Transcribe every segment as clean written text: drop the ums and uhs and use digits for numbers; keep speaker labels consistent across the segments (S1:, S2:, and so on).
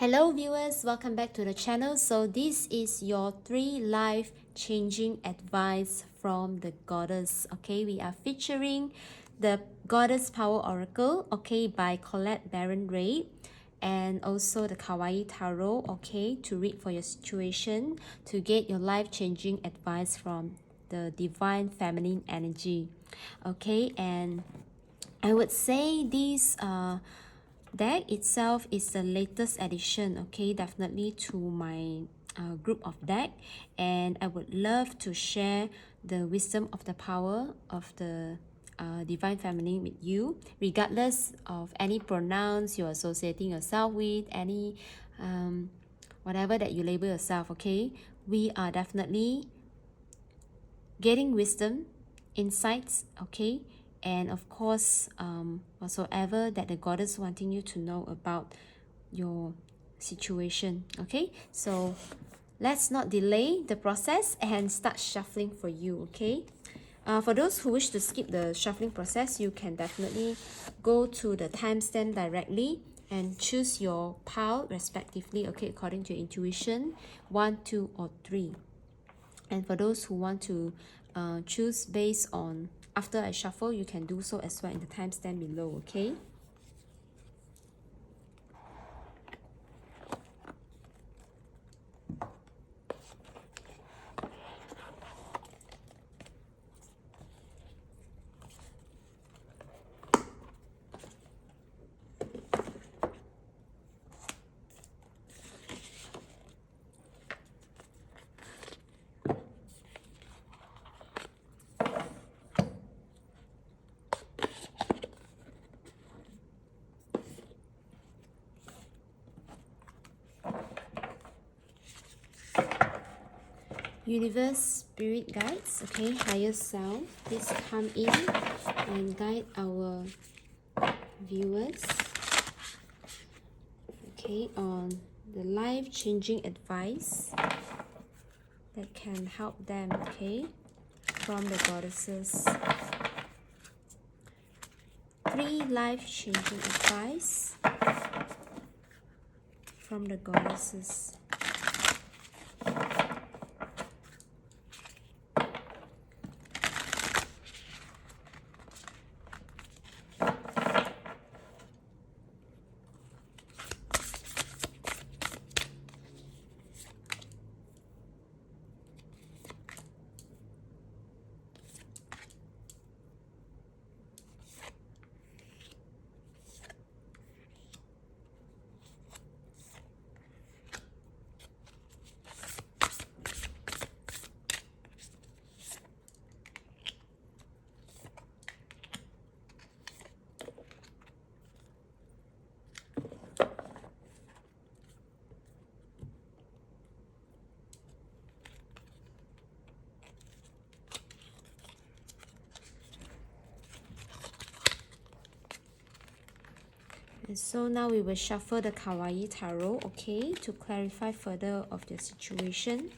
S1: Hello viewers, welcome back to the channel. So this is your 3 life changing advice from the goddess. Okay, we are featuring the Goddess Power Oracle, okay, by Colette Baron Ray, and also the Kawaii Tarot, okay, to read for your situation, to get your life changing advice from the divine feminine energy. Okay, and I would say this deck itself is the latest addition, okay, definitely to my group of deck, and I would love to share the wisdom of the power of the divine feminine with you, regardless of any pronouns you're associating yourself with, any whatever that you label yourself. Okay, we are definitely getting wisdom, insights, okay, and of course whatsoever that the goddess wanting you to know about your situation. Okay, so let's not delay the process and start shuffling for you. Okay, for those who wish to skip the shuffling process, you can definitely go to the timestamp directly and choose your pile respectively, okay, according to your intuition, 1, 2 or 3. And for those who want to choose based on after I shuffle, you can do so as well in the timestamp below. Okay, universe, spirit guides, okay, higher self, please come in and guide our viewers, okay, on the life-changing advice that can help them, okay, from the goddesses. 3 life-changing advice from the goddesses. And so now we will shuffle the Kawaii Tarot, okay, to clarify further of the situation.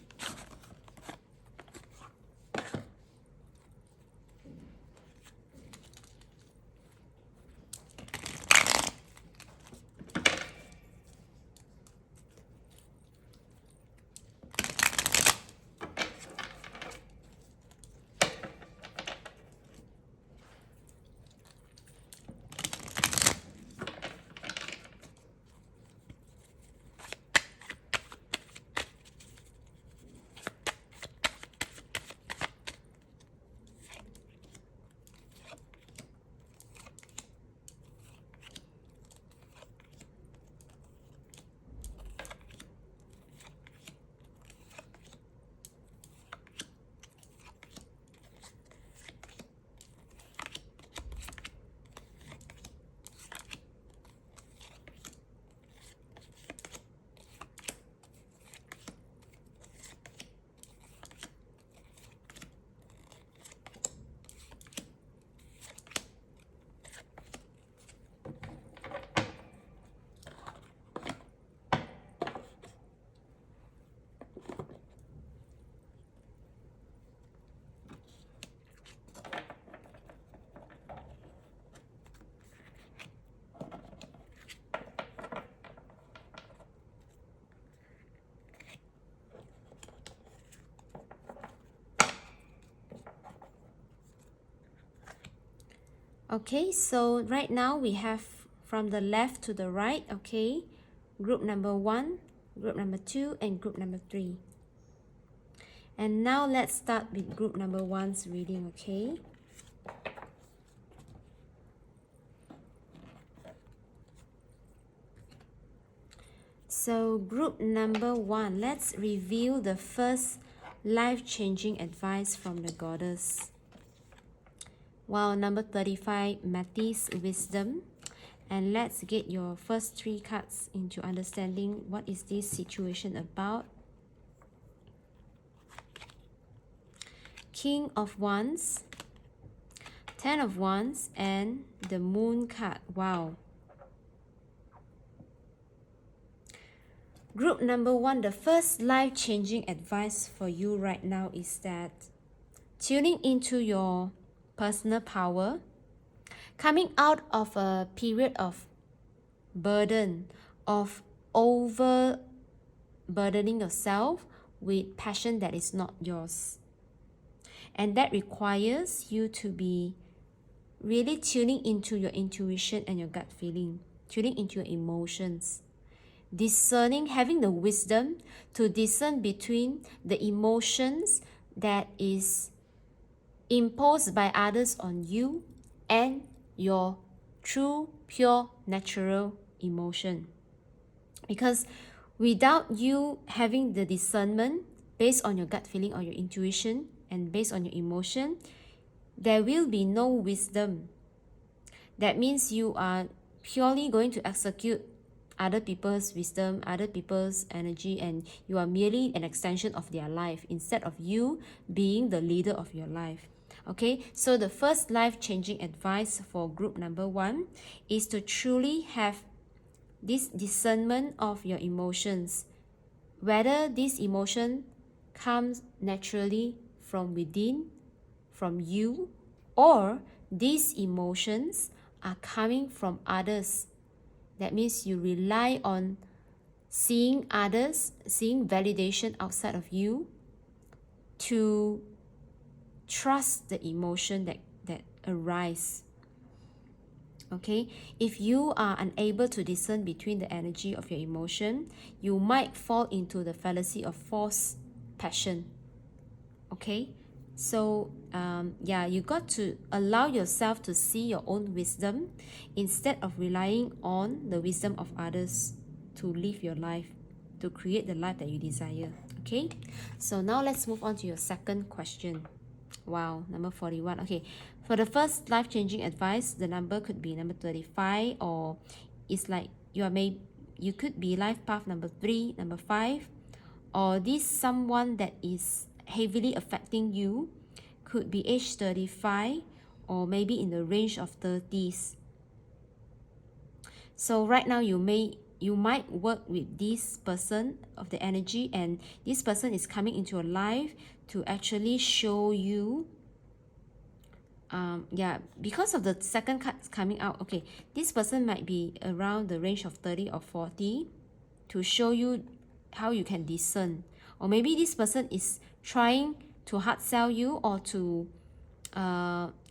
S1: Okay, so right now we have from the left to the right, okay, group number 1, group number 2, and group number 3. And now let's start with group number 1's reading, okay? So group number 1, let's review the first life-changing advice from the goddess. Wow, number 35, Matthys Wisdom. And let's get your first 3 cards into understanding what is this situation about. King of Wands, 10 of Wands, and the Moon card. Wow. Group number 1, the first life-changing advice for you right now is that tuning into your personal power, coming out of a period of burden, of overburdening yourself with passion that is not yours. And that requires you to be really tuning into your intuition and your gut feeling, tuning into your emotions, discerning, having the wisdom to discern between the emotions that is imposed by others on you and your true, pure, natural emotion. Because without you having the discernment based on your gut feeling or your intuition and based on your emotion, there will be no wisdom. That means you are purely going to execute other people's wisdom, other people's energy, and you are merely an extension of their life instead of you being the leader of your life. Okay, so the first life-changing advice for group number 1 is to truly have this discernment of your emotions, whether this emotion comes naturally from within, from you, or these emotions are coming from others. That means you rely on seeing others, seeing validation outside of you to trust the emotion that arise. Okay, if you are unable to discern between the energy of your emotion, you might fall into the fallacy of false passion. Okay, so you got to allow yourself to see your own wisdom instead of relying on the wisdom of others to live your life, to create the life that you desire. Okay, so now let's move on to your second question. Wow, number 41. Okay, for the first life-changing advice, the number could be number 35, or it's like you could be life path number 3, number 5, or this someone that is heavily affecting you could be age 35 or maybe in the range of 30s. So right now you might work with this person of the energy, and this person is coming into your life to actually show you because of the second card coming out. Okay, this person might be around the range of 30 or 40 to show you how you can discern, or maybe this person is trying to hard sell you or to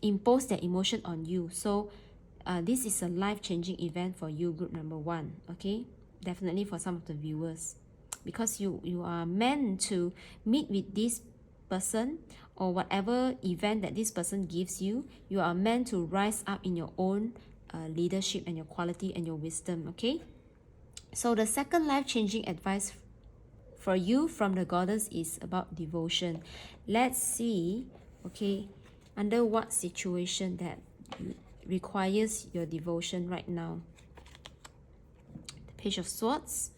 S1: impose their emotion on you. So this is a life-changing event for you, group number 1. Okay, definitely for some of the viewers, because you are meant to meet with this person or whatever event that this person gives you. You are meant to rise up in your own leadership and your quality and your wisdom. Okay, so the second life-changing advice for you from the goddess is about devotion. Let's see, okay, under what situation that requires your devotion right now. The Page of Swords,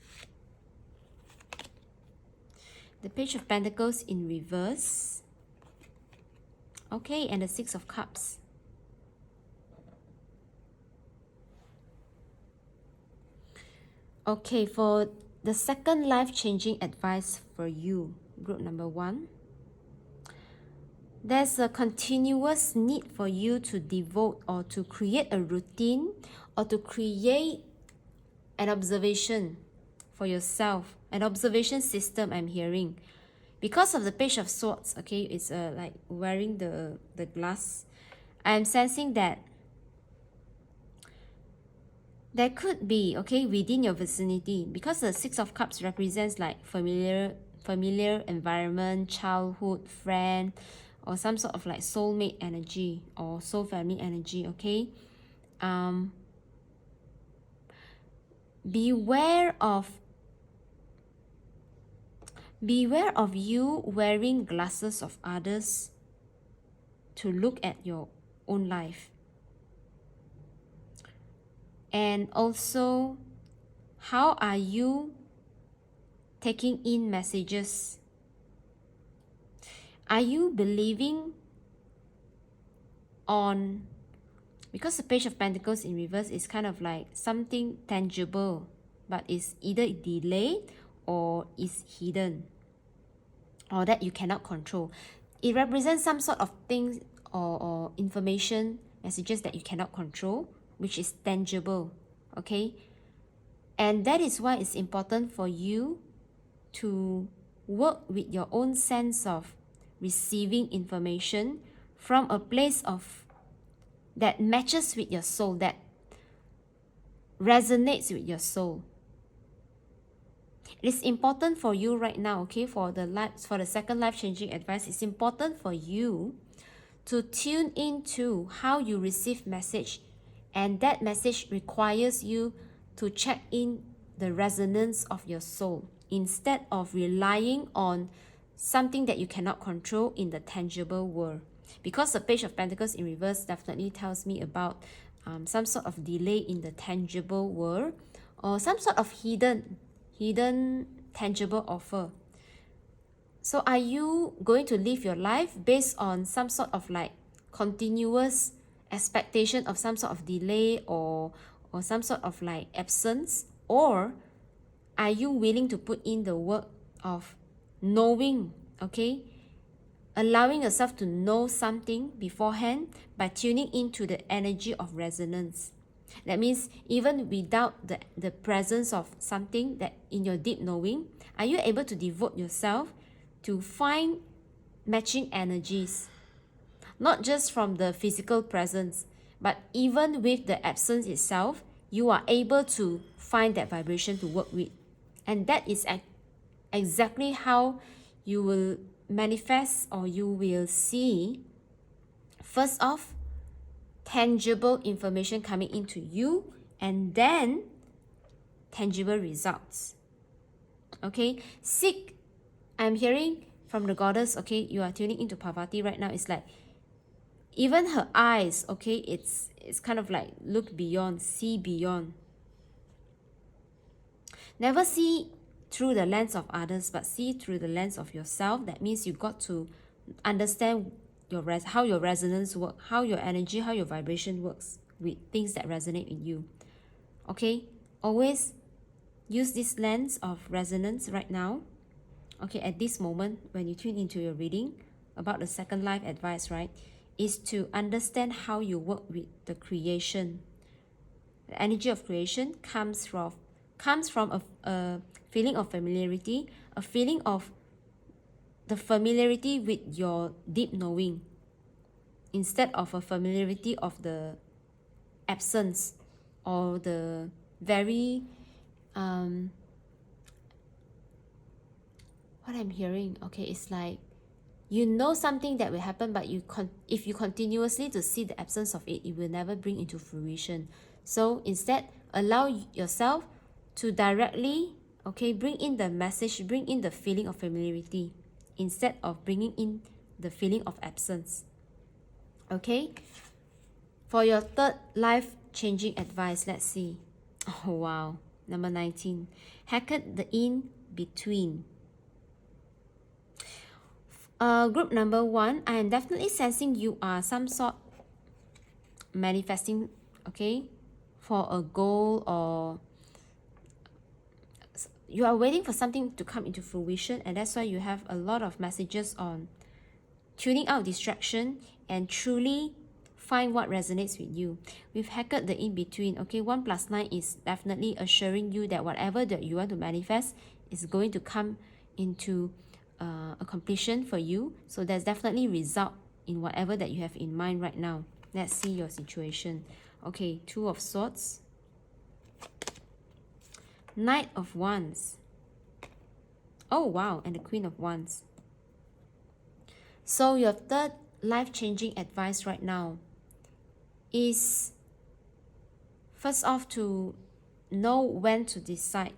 S1: the Page of Pentacles in reverse, okay, and the Six of Cups. Okay, for the second life-changing advice for you, group number 1, there's a continuous need for you to devote or to create a routine or to create an observation for yourself, an observation system. I'm hearing because of the Page of Swords. Okay, it's like wearing the glass. I'm sensing that There could be, okay, within your vicinity, because the Six of Cups represents like familiar environment, childhood friend, or some sort of like soulmate energy or soul family energy, okay? Beware of you wearing glasses of others to look at your own life. And also, how are you taking in messages? Are you believing on, because the Page of Pentacles in reverse is kind of like something tangible, but it's either delayed or is hidden, or that you cannot control. It represents some sort of things or information, messages that you cannot control, which is tangible, okay? And that is why it's important for you to work with your own sense of receiving information from a place of that matches with your soul, that resonates with your soul. It's important for you right now, okay, for the second life-changing advice, it's important for you to tune into how you receive message, and that message requires you to check in the resonance of your soul instead of relying on something that you cannot control in the tangible world. Because the Page of Pentacles in reverse definitely tells me about some sort of delay in the tangible world, or some sort of hidden tangible offer. So are you going to live your life based on some sort of like continuous expectation of some sort of delay or some sort of like absence? Or are you willing to put in the work of knowing, okay? Allowing yourself to know something beforehand by tuning into the energy of resonance. That means even without the presence of something that in your deep knowing, are you able to devote yourself to find matching energies? Not just from the physical presence, but even with the absence itself, you are able to find that vibration to work with. And that is exactly how you will manifest, or you will see, first off, tangible information coming into you, and then tangible results. Okay, seek, I'm hearing from the goddess, okay, you are tuning into Parvati right now. It's like even her eyes, okay, it's kind of like look beyond, see beyond. Never see through the lens of others, but see through the lens of yourself. That means you got to understand how your resonance works, how your energy, how your vibration works with things that resonate with you. Okay, always use this lens of resonance right now. Okay, at this moment when you tune into your reading about the second life advice, right, is to understand how you work with the creation. The energy of creation comes from a feeling of familiarity, a feeling of the familiarity with your deep knowing, instead of a familiarity of the absence or the very what I'm hearing, okay, it's like you know something that will happen, but if you continuously to see the absence of it, it will never bring into fruition. So instead, allow yourself to directly, okay, bring in the message, bring in the feeling of familiarity instead of bringing in the feeling of absence. Okay, for your third life-changing advice, let's see. Oh wow, number 19, Hackett the in between. Group number 1, I am definitely sensing you are some sort manifesting, okay, for a goal, or you are waiting for something to come into fruition, and that's why you have a lot of messages on tuning out distraction and truly find what resonates with you. We've hacked the in-between, okay. 1 + 9 is definitely assuring you that whatever that you want to manifest is going to come into a completion for you. So there's definitely result in whatever that you have in mind right now. Let's see your situation. Okay, 2 of Swords, Knight of Wands. Oh, wow. And the Queen of Wands. So your third life-changing advice right now is, first off, to know when to decide.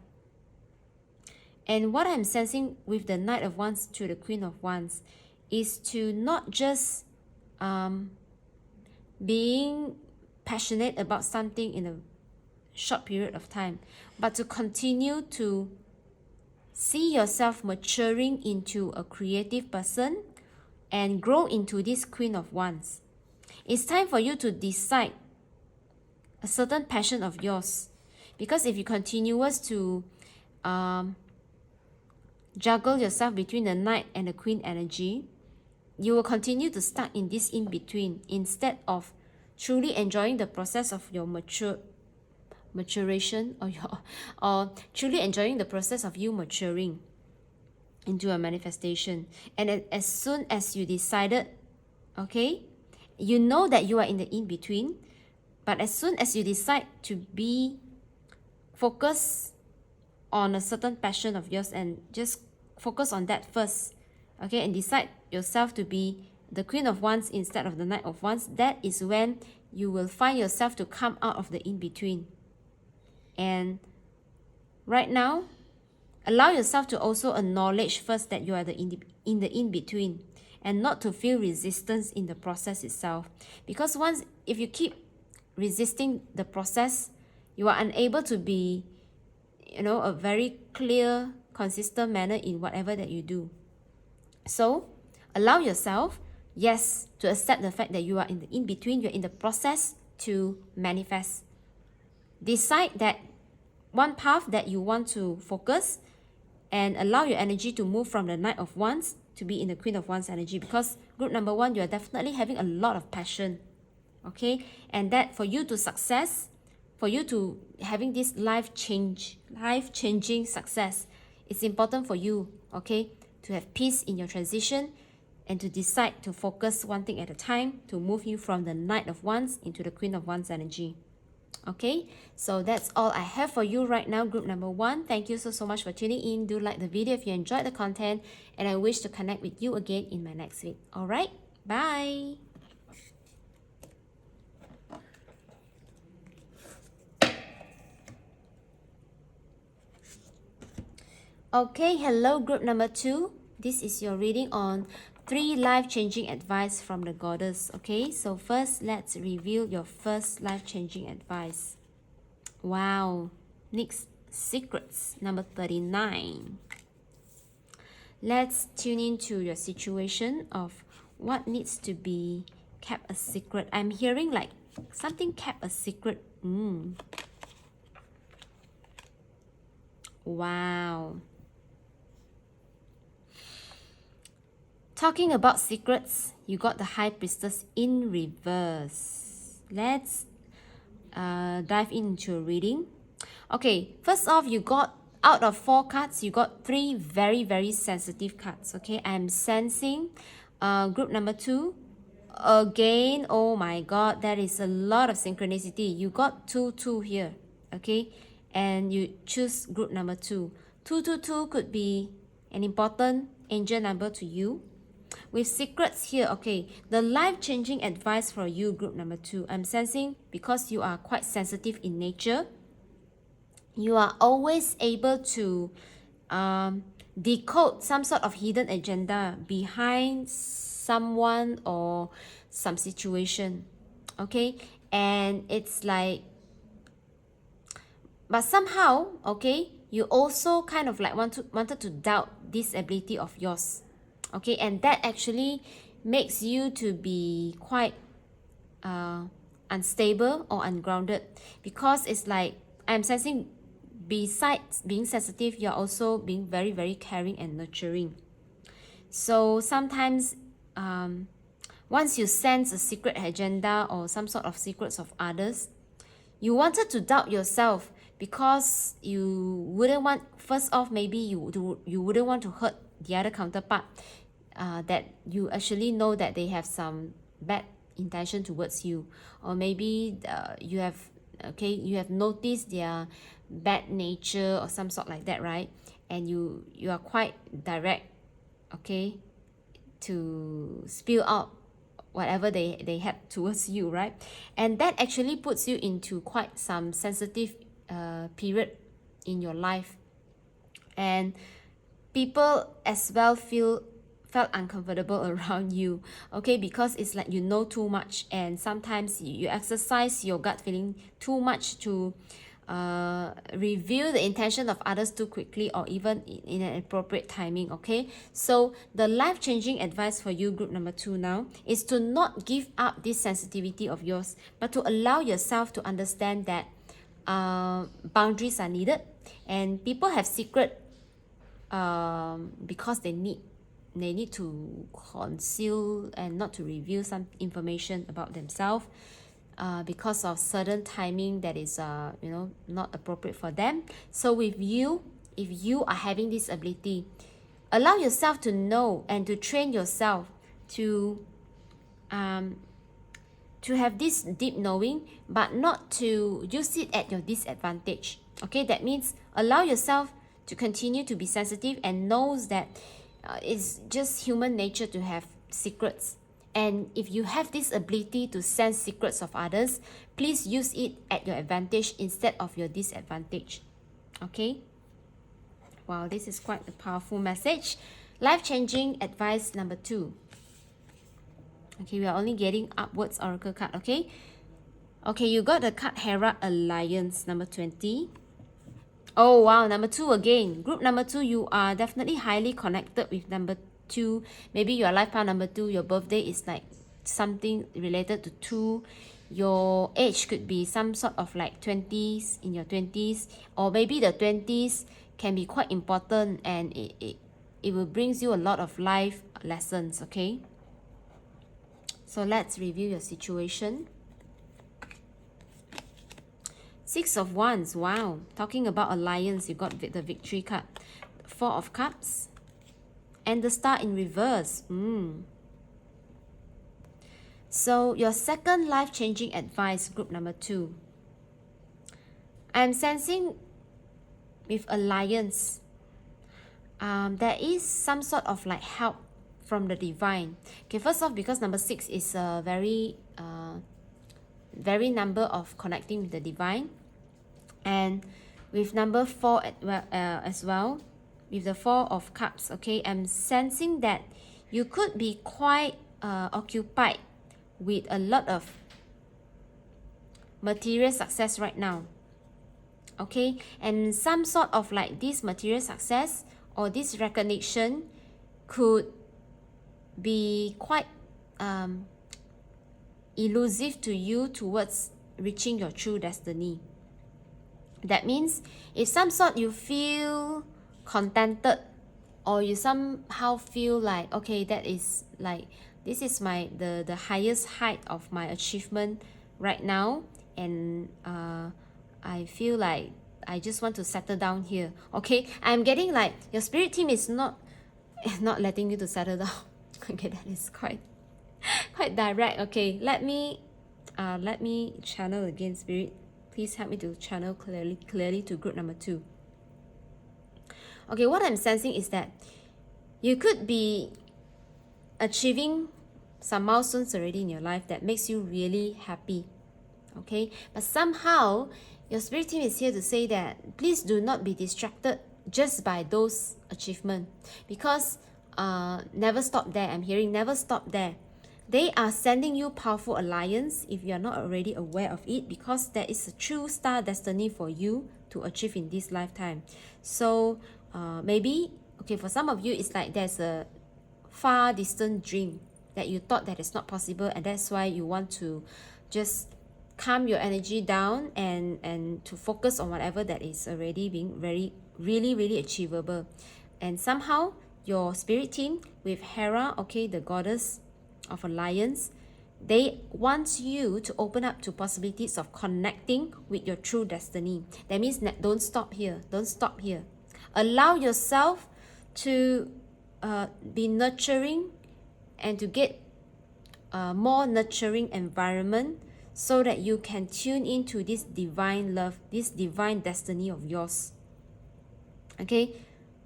S1: And what I'm sensing with the Knight of Wands to the Queen of Wands is to not just being passionate about something in a short period of time, but to continue to see yourself maturing into a creative person and grow into this Queen of Wands. It's time for you to decide a certain passion of yours, because if you continuous to juggle yourself between the Knight and the Queen energy, you will continue to stuck in this in-between instead of truly enjoying the process of your maturation, or truly enjoying the process of you maturing into a manifestation. And as soon as you decided, okay, you know that you are in the in-between, but as soon as you decide to be focused on a certain passion of yours and just focus on that first, okay, and decide yourself to be the Queen of Wands instead of the Knight of Wands, that is when you will find yourself to come out of the in-between. And right now, allow yourself to also acknowledge first that you are in the in-between, and not to feel resistance in the process itself. Because if you keep resisting the process, you are unable to be, a very clear, consistent manner in whatever that you do. So allow yourself, yes, to accept the fact that you are in the in-between, you're in the process to manifest. Decide that one path that you want to focus, and allow your energy to move from the Knight of Wands to be in the Queen of Wands energy, because group number 1, you are definitely having a lot of passion, okay? And that for you to success, for you to having this life-changing success, it's important for you, okay, to have peace in your transition and to decide to focus one thing at a time to move you from the Knight of Wands into the Queen of Wands energy. Okay, so that's all I have for you right now, group number 1. Thank you so much for tuning in. Do like the video if you enjoyed the content, and I wish to connect with you again in my next week. All right, bye. Okay, hello group number 2. This is your reading on 3 life-changing advice from the goddess. Okay, so first let's review your first life-changing advice. Wow, next, secrets, number 39. Let's tune into your situation of what needs to be kept a secret. I'm hearing like something kept a secret. Wow. Talking about secrets, you got the High Priestess in reverse. Let's dive into a reading. Okay, first off, you got, out of 4 cards, you got 3 very, very sensitive cards. Okay, I'm sensing group number 2. Again, oh my god, that is a lot of synchronicity. You got 2 here, okay, and you choose group number 2. 222 could be an important angel number to you. With secrets here, okay, the life-changing advice for you, group number 2, I'm sensing, because you are quite sensitive in nature, you are always able to decode some sort of hidden agenda behind someone or some situation, okay? And it's like, but somehow, okay, you also kind of like wanted to doubt this ability of yours, okay? And that actually makes you to be quite unstable or ungrounded, because it's like, I'm sensing, besides being sensitive, you're also being very, very caring and nurturing. So sometimes once you sense a secret agenda or some sort of secrets of others, you wanted to doubt yourself, because you wouldn't want, first off, maybe you wouldn't want to hurt the other counterpart, that you actually know that they have some bad intention towards you, or maybe you have noticed their bad nature or some sort like that, right? And you are quite direct, okay, to spill out whatever they had towards you, right? And that actually puts you into quite some sensitive period in your life, and people as well felt uncomfortable around you, okay, because it's like you know too much, and sometimes you exercise your gut feeling too much to reveal the intention of others too quickly, or even in an appropriate timing, okay? So the life-changing advice for you, group number 2 now, is to not give up this sensitivity of yours, but to allow yourself to understand that boundaries are needed, and people have secret because they need to conceal and not to reveal some information about themselves, because of certain timing that is not appropriate for them. So with you, if you are having this ability, allow yourself to know and to train yourself to have this deep knowing, but not to use it at your disadvantage, okay? That means allow yourself to continue to be sensitive and knows that it's just human nature to have secrets. And if you have this ability to sense secrets of others, please use it at your advantage instead of your disadvantage, okay? Wow, this is quite a powerful message. Life-changing advice number 2. Okay, we are only getting upwards oracle card, okay? Okay, you got the card Hera Alliance, number 20. Oh, wow, number 2 again. Group number 2, you are definitely highly connected with number 2. Maybe your life path number 2, your birthday is like something related to 2. Your age could be some sort of like 20s, in your 20s. Or maybe the 20s can be quite important, and it will brings you a lot of life lessons, okay? So let's review your situation. 6 of Wands, wow. Talking about alliance, you got the victory card. 4 of Cups. And the Star in reverse. So your second life-changing advice, group number 2. I'm sensing with alliance, there is some sort of like help from the divine. Okay, first off, because number 6 is a very number of connecting with the divine, and with number 4 as well, with the 4 of Cups, okay, I'm sensing that you could be quite occupied with a lot of material success right now, okay? And some sort of like this material success or this recognition could be quite elusive to you towards reaching your true destiny. That means if some sort you feel contented, or you somehow feel like, okay, that is like, this is my the highest height of my achievement right now, and I feel like I just want to settle down here, okay? I'm getting like your spirit team is not letting you to settle down. Okay, that is quite direct. Okay, let me channel again, spirit. Please help me to channel clearly to group number 2. Okay, what I'm sensing is that you could be achieving some milestones already in your life that makes you really happy, okay? But somehow your spirit team is here to say that please do not be distracted just by those achievements, because never stop there. I'm hearing never stop there. They are sending you powerful alliance if you are not already aware of it, because there is a true star destiny for you to achieve in this lifetime. So maybe, okay, for some of you, it's like there's a far distant dream that you thought that is not possible, and that's why you want to just calm your energy down and to focus on whatever that is already being really achievable. And somehow your spirit team with Hera, okay, the goddess of alliance, they want you to open up to possibilities of connecting with your true destiny. That means don't stop here. Allow yourself to be nurturing and to get a more nurturing environment, so that you can tune into this divine love, this divine destiny of yours. Okay,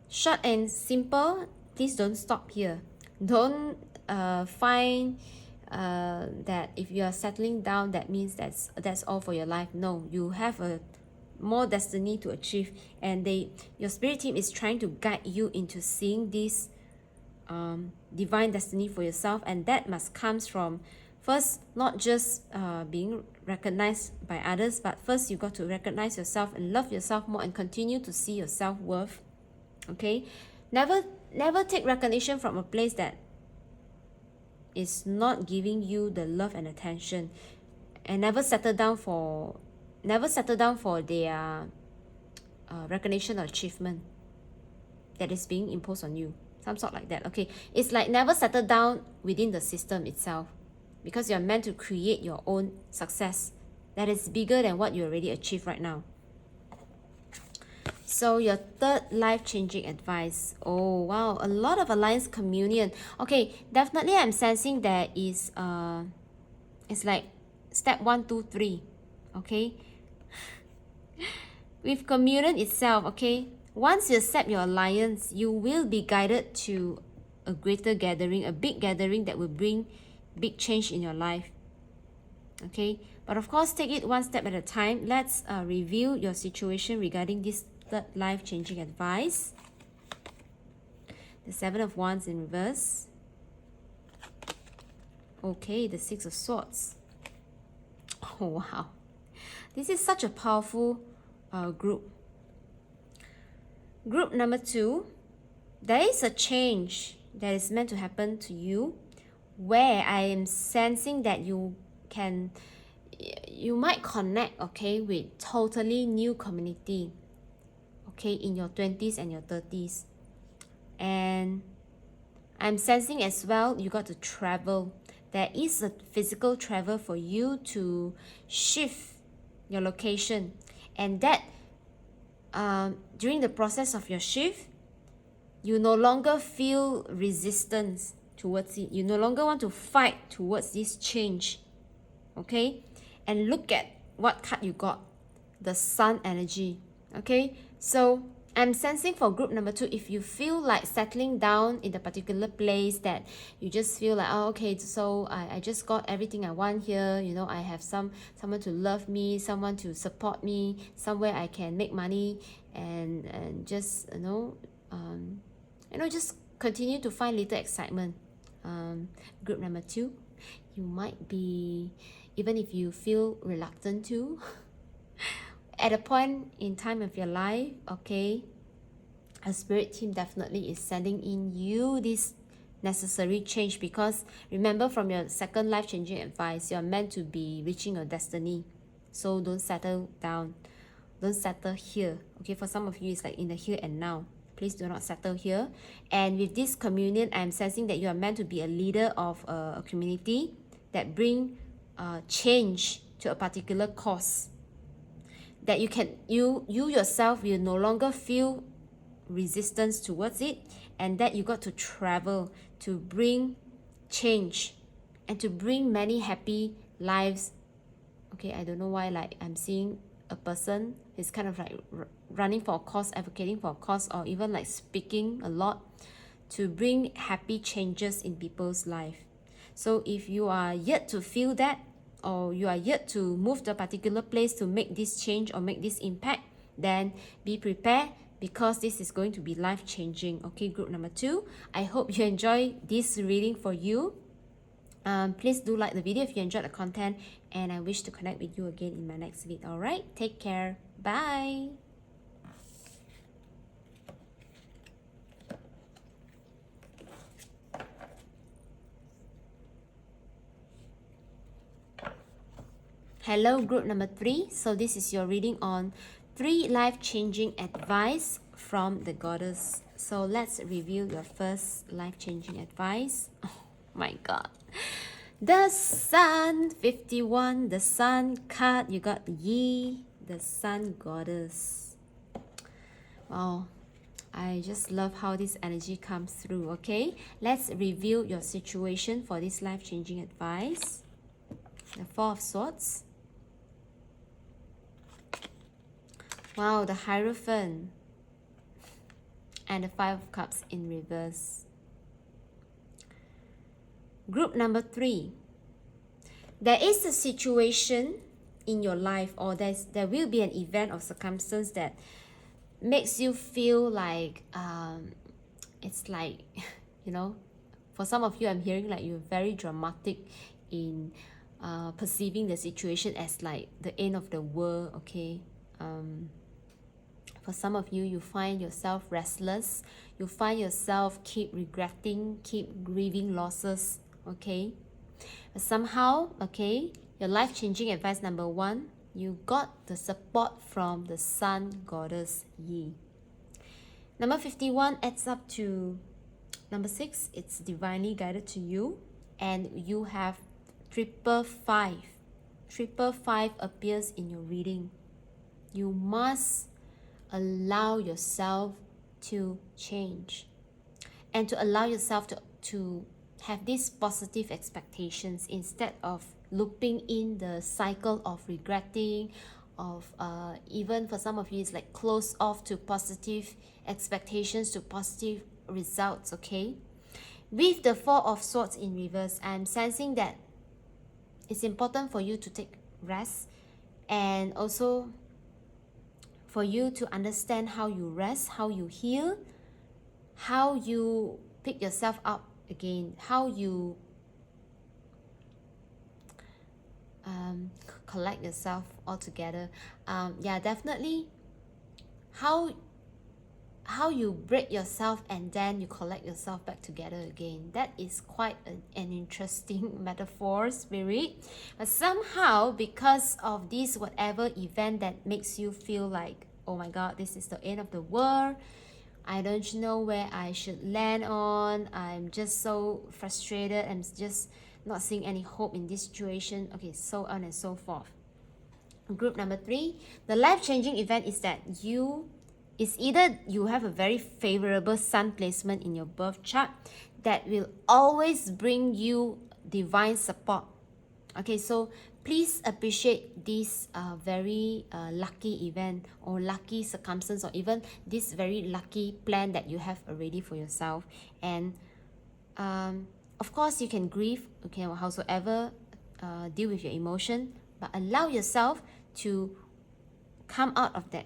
S1: short and simple. Please don't stop here. Don't find that if you are settling down, that means that's all for your life. No, you have a more destiny to achieve, and your spirit team is trying to guide you into seeing this divine destiny for yourself, and that must comes from first not just being recognized by others, but first you got to recognize yourself and love yourself more and continue to see your self-worth. Okay, never take recognition from a place that is not giving you the love and attention, and never settle down for their recognition or achievement that is being imposed on you, some sort like that. Okay, it's like never settle down within the system itself, because you're meant to create your own success that is bigger than what you already achieved right now. So your third life-changing advice. Oh wow, a lot of alliance communion. Okay, definitely I'm sensing there is it's like step 1, 2, 3. Okay, with communion itself. Okay, once you accept your alliance, you will be guided to a greater gathering, a big gathering that will bring big change in your life. Okay, but of course, take it one step at a time. Let's review your situation regarding this third life-changing advice. The 7 of Wands in reverse. Okay, the 6 of Swords. Oh wow, this is such a powerful group. Group number 2, there is a change that is meant to happen to you, where I am sensing that you might connect, okay, with totally new community, okay, in your 20s and your 30s. And I'm sensing as well you got to travel. There is a physical travel for you to shift your location, and that during the process of your shift, you no longer feel resistance towards it. You no longer want to fight towards this change. Okay, and look at what card you got, the Sun energy. Okay, so I'm sensing for group number 2, if you feel like settling down in the particular place, that you just feel like, oh, okay, so I just got everything I want here, you know, I have someone to love me, someone to support me, somewhere I can make money, and just just continue to find little excitement. Group number 2, you might be, even if you feel reluctant to, at a point in time of your life, okay, a spirit team definitely is sending in you this necessary change, because remember from your second life-changing advice, you're meant to be reaching your destiny. So don't settle down, don't settle here. Okay, for some of you it's like in the here and now. Please do not settle here. And with this communion, I'm sensing that you are meant to be a leader of a community that bring change to a particular cause, that you yourself will no longer feel resistance towards it, and that you got to travel to bring change and to bring many happy lives. Okay, I don't know why, like I'm seeing a person is kind of like running for a cause, advocating for a cause, or even like speaking a lot to bring happy changes in people's life. So if you are yet to feel that, or you are yet to move to a particular place to make this change or make this impact, then be prepared, because this is going to be life-changing. Okay, group number 2, I hope you enjoy this reading for you. Please do like the video if you enjoyed the content, and I wish to connect with you again in my next video. Alright, take care. Bye. Hello, group number 3. So this is your reading on 3 life-changing advice from the goddess. So let's review your first life-changing advice. Oh my god. The Sun, 51, the Sun card. You got Yi, the Sun goddess. Wow, I just love how this energy comes through. Okay, let's review your situation for this life-changing advice. The Four of Swords. Wow, the Hierophant. And the Five of Cups in reverse. Group number 3. There is a situation in your life, or there will be an event or circumstance that makes you feel like it's like, you know, for some of you, I'm hearing like you're very dramatic in perceiving the situation as like the end of the world, okay? For some of you, you find yourself restless. You find yourself keep regretting, keep grieving losses, okay? But somehow, okay, your life-changing advice number 1, you got the support from the Sun Goddess Yi. Number 51 adds up to number 6. It's divinely guided to you. And you have 555. 555 appears in your reading. You must allow yourself to change. And to allow yourself to have these positive expectations instead of looping in the cycle of regretting, of even for some of you it's like close off to positive expectations, to positive results, okay? With the Four of Swords in reverse, I'm sensing that it's important for you to take rest, and also for you to understand how you rest, how you heal, how you pick yourself up again, how you collect yourself all together. Yeah, definitely how you break yourself and then you collect yourself back together again. That is quite an interesting metaphor, Spirit. But somehow, because of this whatever event that makes you feel like, oh my God, this is the end of the world, I don't know where I should land on, I'm just so frustrated, I'm just not seeing any hope in this situation, okay, so on and so forth. Group number 3, the life-changing event is that it's either you have a very favorable sun placement in your birth chart that will always bring you divine support. Okay, so please appreciate this very lucky event or lucky circumstance, or even this very lucky plan that you have already for yourself. And of course, you can grieve, okay, or howsoever, deal with your emotion, but allow yourself to come out of that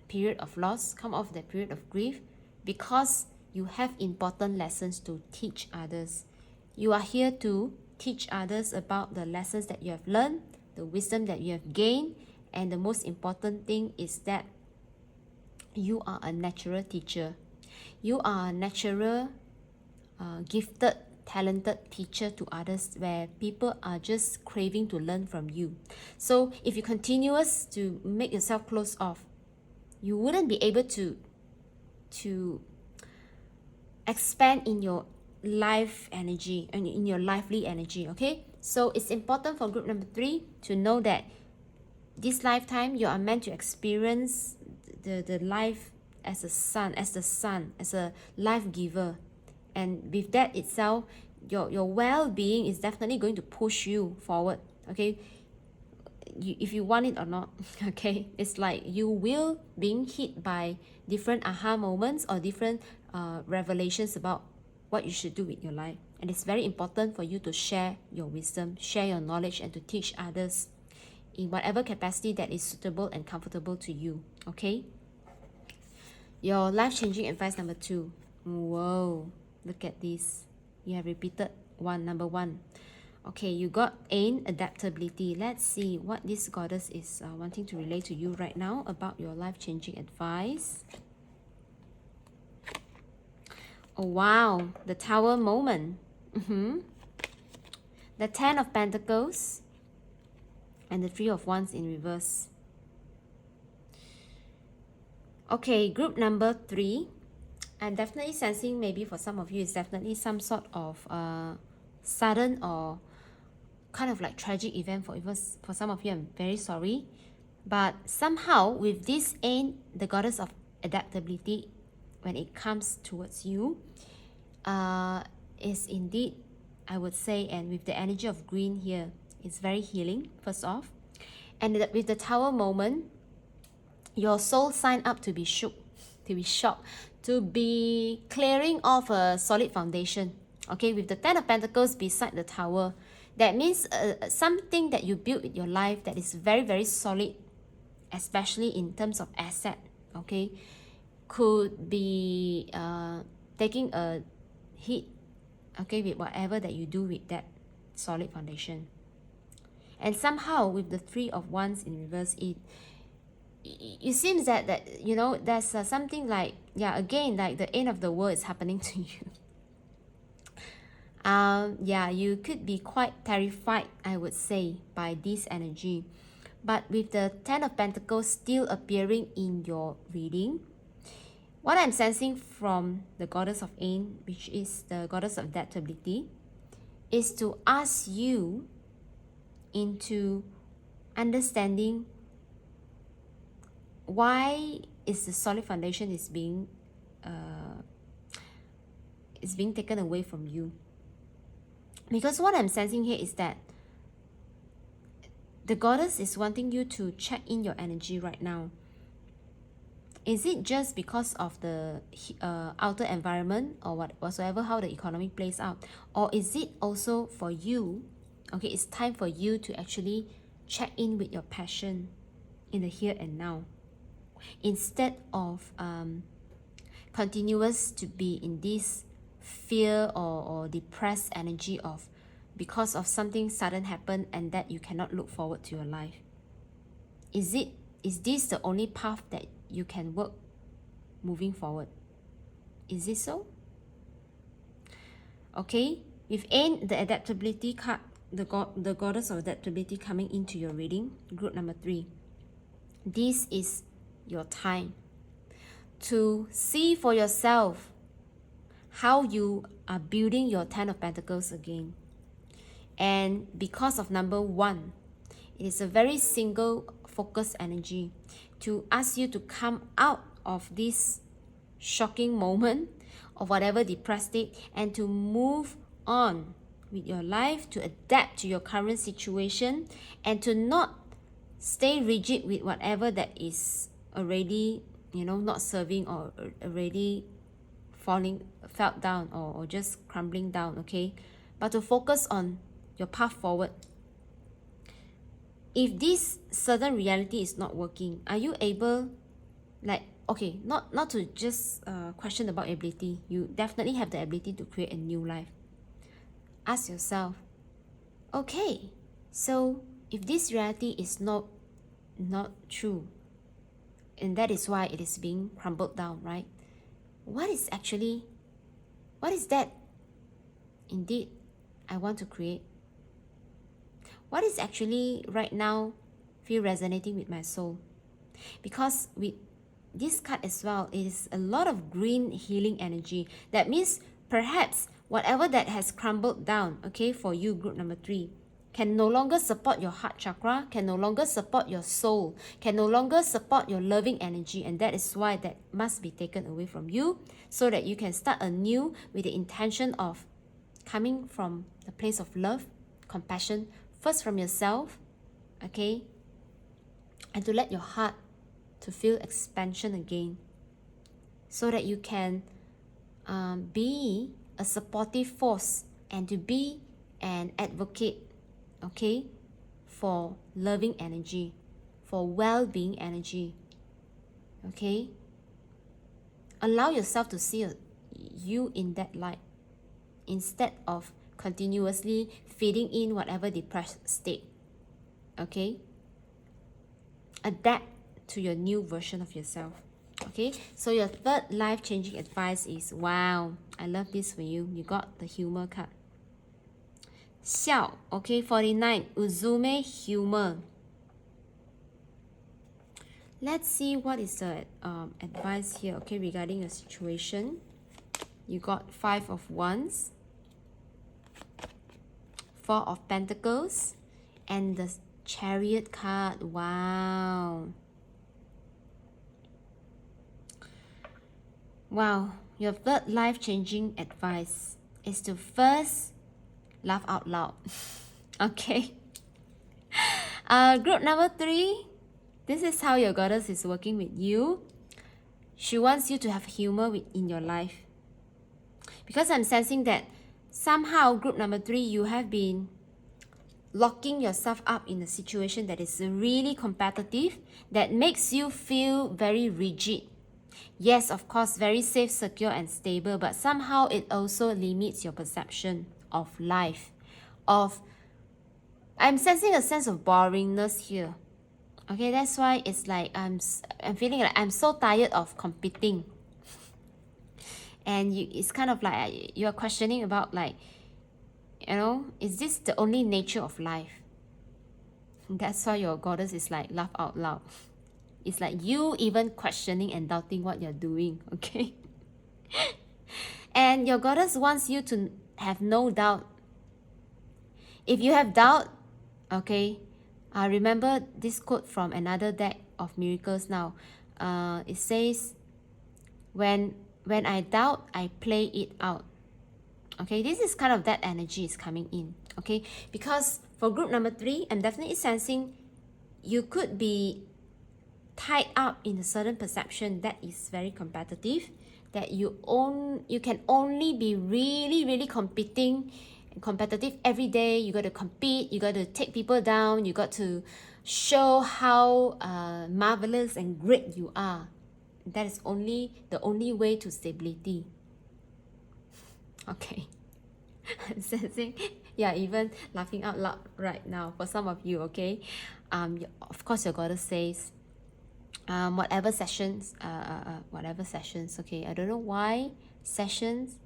S1: period of loss, come out of that period of grief, because you have important lessons to teach others. You are here to teach others about the lessons that you have learned, the wisdom that you have gained, and the most important thing is that you are a natural teacher. You are a natural, gifted, talented teacher to others, where people are just craving to learn from you. So if you continuous to make yourself close off, you wouldn't be able to expand in your life energy and in your lively energy, okay? So it's important for group number 3 to know that this lifetime you are meant to experience the life as a sun, as a life giver. And with that itself, your well-being is definitely going to push you forward, okay? If you want it or not, okay? It's like you will being hit by different aha moments or different revelations about what you should do with your life. And it's very important for you to share your wisdom, share your knowledge, and to teach others in whatever capacity that is suitable and comfortable to you, okay? Your life-changing advice number 2. Whoa, look at this. You have repeated number 1. Okay, you got adaptability. Let's see what this goddess is wanting to relay to you right now about your life-changing advice. Oh wow, the Tower moment. The 10 of Pentacles and the 3 of Wands in reverse. Okay, group number 3. I'm definitely sensing maybe for some of you it's definitely some sort of sudden or kind of like tragic event. For some of you, I'm very sorry, but somehow with this the goddess of adaptability, when it comes towards you, is indeed, I would say, and with the energy of green here, It's very healing, first off. And with the Tower moment, your soul signed up to be shook, to be shocked, to be clearing off a solid foundation. Okay, with the Ten of Pentacles beside the Tower, that means something that you built in your life that is very, very solid, especially in terms of asset, okay, could be taking a hit, okay, with whatever that you do with that solid foundation. And somehow with the Three of Wands in reverse, it seems that you know, there's something like, yeah, again, like the end of the world is happening to you. Yeah, you could be quite terrified, I would say, by this energy. But with the Ten of Pentacles still appearing in your reading, what I'm sensing from the Goddess of Ain, which is the Goddess of Adaptability, is to ask you into understanding why is the solid foundation is being taken away from you. Because what I'm sensing here is that the goddess is wanting you to check in your energy right now. Is it just because of the outer environment or whatsoever, how the economy plays out? Or is it also for you, okay, it's time for you to actually check in with your passion in the here and now, instead of continuous to be in this fear or depressed energy of because of something sudden happened and that you cannot look forward to your life. Is this the only path that you can work moving forward? Is it so? Okay, with Ain, the adaptability card, the goddess of adaptability coming into your reading, group number 3. This is your time to see for yourself how you are building your Ten of Pentacles again. And because of number 1, it is a very single focused energy to ask you to come out of this shocking moment of whatever depressed state and to move on with your life, to adapt to your current situation and to not stay rigid with whatever that is already, you know, not serving or already fell down or just crumbling down, okay? But to focus on your path forward. If this certain reality is not working, are you able, like, okay, not to just question about ability. You definitely have the ability to create a new life. Ask yourself, okay, so if this reality is not true, and that is why it is being crumbled down, right? What is that indeed I want to create? What is actually right now feel resonating with my soul? Because with this card as well, it is a lot of green healing energy. That means perhaps whatever that has crumbled down, okay, for you, group number 3, can no longer support your heart chakra, can no longer support your soul, can no longer support your loving energy, and that is why that must be taken away from you so that you can start anew with the intention of coming from the place of love, compassion, first from yourself, okay, and to let your heart to feel expansion again so that you can be a supportive force and to be an advocate, okay, for loving energy, for well-being energy, okay? Allow yourself to see you in that light instead of continuously feeding in whatever depressed state, okay? Adapt to your new version of yourself, okay? So your third life-changing advice is, wow, I love this for you. You got the humor card. Xiao, okay, 49, Uzume, humor. Let's see what is the advice here, okay, regarding your situation. You got 5 of Wands, 4 of Pentacles, and the Chariot card. Wow. Wow, your third life-changing advice is to first laugh out loud. Okay? Group number 3, this is how your goddess is working with you. She wants you to have humor in your life. Because I'm sensing that somehow group number 3, you have been locking yourself up in a situation that is really competitive, that makes you feel very rigid. Yes, of course, very safe, secure, and stable, but somehow it also limits your perception of life. I'm sensing a sense of boringness here. Okay, that's why it's like I'm feeling like I'm so tired of competing. And it's kind of like you're questioning about like, is this the only nature of life? That's why your goddess is like laugh out loud. It's like you even questioning and doubting what you're doing, okay? And your goddess wants you to have no doubt. If you have doubt, okay, remember this quote from another deck of miracles now. It says, when I doubt, I play it out. Okay, this is kind of that energy is coming in. Okay, because for group number 3, I'm definitely sensing you could be tied up in a certain perception that is very competitive, that you can only be really competing and competitive every day. You got to compete, you got to take people down, you got to show how marvelous and great you are. That is the only way to stability. Okay. I'm sensing, yeah, even laughing out loud right now for some of you, okay? Of course, your goddess says, whatever sessions, okay? I don't know why sessions.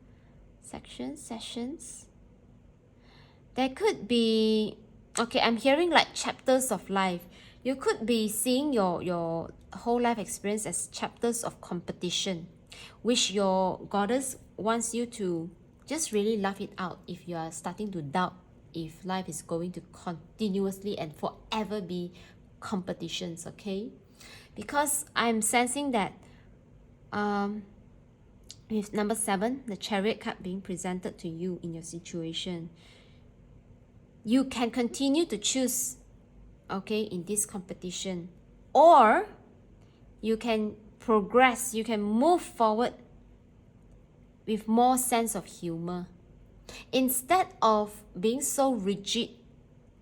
S1: There could be, okay, I'm hearing like chapters of life. You could be seeing your whole life experience as chapters of competition, which your goddess wants you to just really laugh it out if you are starting to doubt if life is going to continuously and forever be competitions, okay? Because I'm sensing that with number 7, the Chariot card being presented to you in your situation, you can continue to choose, okay, in this competition, or you can progress, you can move forward with more sense of humor. Instead of being so rigid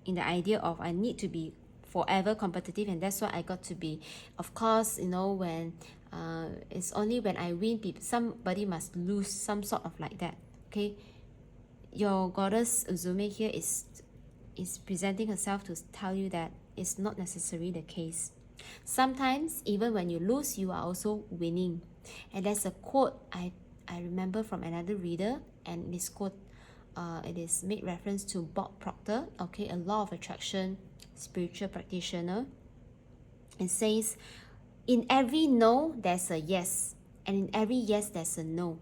S1: in the idea of I need to be forever competitive and that's why I got to be, of course, when it's only when I win, somebody must lose, some sort of like that, okay? Your goddess Uzume here is presenting herself to tell you that it's not necessarily the case. Sometimes even when you lose, you are also winning. And there's a quote I remember from another reader, and this quote, it is made reference to Bob Proctor, okay, a law of attraction spiritual practitioner. It says, in every no there's a yes, and in every yes there's a no.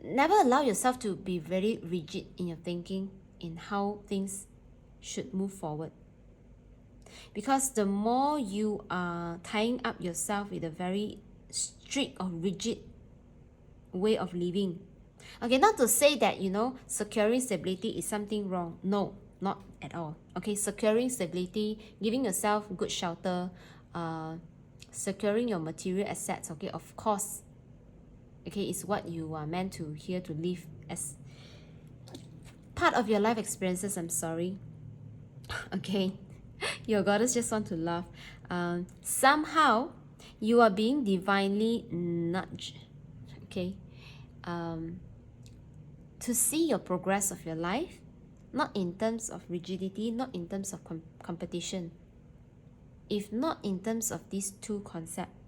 S1: Never allow yourself to be very rigid in your thinking in how things should move forward, because the more you are tying up yourself with a very strict or rigid way of living, okay, not to say that securing stability is something wrong, no, not at all, okay? Securing stability, giving yourself good shelter, securing your material assets, okay, of course, okay, is what you are meant to here to live as part of your life experiences. I'm sorry. Okay, your goddess just want to laugh. Somehow you are being divinely nudged, okay, to see your progress of your life, not in terms of rigidity, not in terms of competition, if not in terms of these two concepts.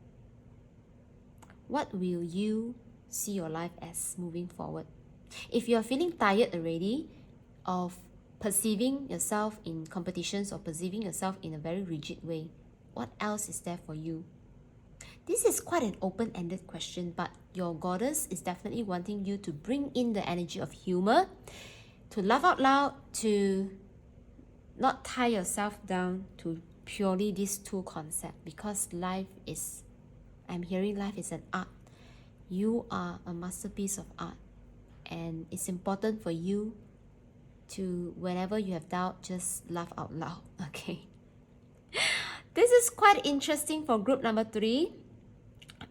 S1: What will you see your life as moving forward? If you're feeling tired already of perceiving yourself in competitions or perceiving yourself in a very rigid way, what else is there for you? This is quite an open-ended question, but your goddess is definitely wanting you to bring in the energy of humor, to laugh out loud, to not tie yourself down to purely these two concepts, because I'm hearing life is an art. You are a masterpiece of art, and it's important for you to whenever you have doubt, just laugh out loud. Okay. This is quite interesting for group number 3.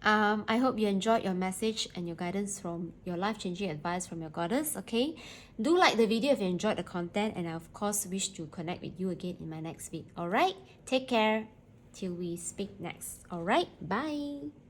S1: I hope you enjoyed your message and your guidance from your life-changing advice from your goddess. Okay, do like the video if you enjoyed the content, and I of course wish to connect with you again in my next week. All right, take care till we speak next. All right, bye.